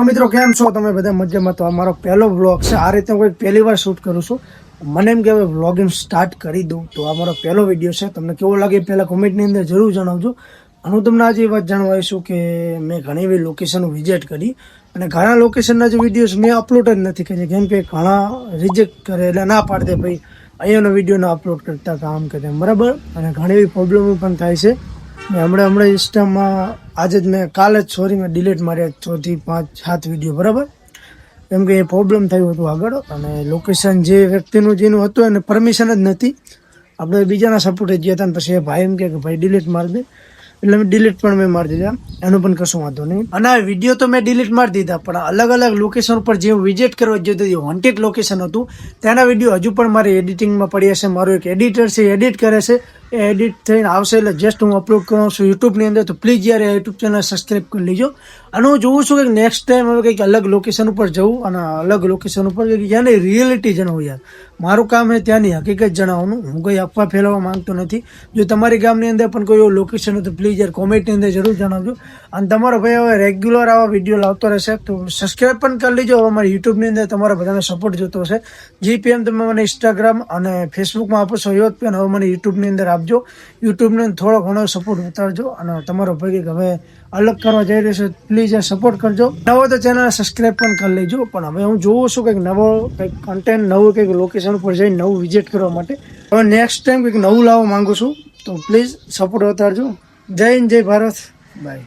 મિત્રો કેમ છો તમે બધા મજામાં? તો અમારો પહેલો વ્લોગ છે. આ રીતે હું પહેલી વાર શૂટ કરું છું. મને એમ કે હવે વ્લોગિંગ સ્ટાર્ટ કરી દઉં. તો આ મારો પહેલો વિડીયો છે. તમને કેવો લાગે પહેલાં કોમેન્ટની અંદર જરૂર જણાવજો. અને હું તમને આજે એ વાત જાણવા આવીશું કે મેં ઘણી એવી લોકેશનો વિઝિટ કરી અને ઘણા લોકેશનના જે વિડીયોઝ મેં અપલોડ જ નથી કરી, કેમ કે ઘણા રિજેક્ટ કરે એટલે ના પાડે ભાઈ અહીંયાનો વિડીયો ના અપલોડ કરતા કામ કરે બરાબર. અને ઘણી એવી પ્રોબ્લેમો પણ થાય છે. મેં હમણાં ઇન્સ્ટામાં આજે જ મેં કાલે જ મેં ડિલીટ માર્યા 4 થી 5 7 વિડીયો બરાબર, કેમ કે એ પ્રોબ્લેમ થયું હતું આગળ. અને લોકેશન જે વ્યક્તિનું જેનું હતું એને પરમિશન જ નથી. આપણે બીજાના સપોર્ટે ગયા હતા ને પછી એ ભાઈ એમ કે ભાઈ ડિલીટ મારી દે, એટલે મેં ડિલીટ પણ મેં મારી દીધા. એનું પણ કશું વાંધો નહીં. અને આ વિડીયો તો મેં ડિલીટ મારી દીધા, પણ અલગ અલગ લોકેશન પર જે વિઝિટ કરવા જતો એ વોન્ટેડ લોકેશન હતું તેના વિડીયો હજુ પણ મારી એડિટિંગમાં પડ્યા છે. મારો એક એડિટર છે, એડિટ કરે છે. એ એડિટ થઈને આવશે એટલે જસ્ટ હું અપલોડ કરું છું યુટ્યુબની અંદર. તો પ્લીઝ યાર યુટ્યુબ ચેનલ સબસ્ક્રાઈબ કરી લેજો. અને હું જોઉં છું કે નેક્સ્ટ ટાઈમ હવે કંઈક અલગ લોકેશન ઉપર જવું અને અલગ લોકેશન ઉપર ત્યાંની રિયાલિટી જણાવું. યાર મારું કામ છે ત્યાંની હકીકત જણાવવાનું. હું કંઈ અફવા ફેલાવવા માંગતો નથી. જો તમારી ગામની અંદર પણ કોઈ એવું લોકેશન હોય તો પ્લીઝ યાર કોમેન્ટની અંદર જરૂર જણાવજો. અને તમારો ભાઈ હવે રેગ્યુલર આવા વિડીયો લાવતો રહેશે તો સબસ્ક્રાઈબ પણ કરી લેજો. હવે અમારી યુટ્યુબની અંદર તમારા બધાને સપોર્ટ જોતો હશે. જે પીએમ તમે મને ઇન્સ્ટાગ્રામ અને ફેસબુકમાં આપો છો એવો પણ હવે મને યુટ્યુબની અંદર આપજો. યુટ્યુબને થોડો ઘણો સપોર્ટ ઉતારજો. અને તમારો ભાઈ હવે અલગ કરવા જઈ રહ્યો છે, પ્લીઝ સપોર્ટ કરજો. નવો તો ચેનલ સબસ્ક્રાઈબ પણ કરી લેજો. પણ હવે હું જોઉં છું કંઈક નવો કંઈક કન્ટેન્ટ, નવું કંઈક લોકેશન ઉપર જઈને નવું વિઝિટ કરવા માટે હવે નેક્સ્ટ ટાઈમ કંઈક નવું લાવવા માંગુ છું. તો પ્લીઝ સપોર્ટ ઉતારજો. જય હિન્દ, જય ભારત, બાય.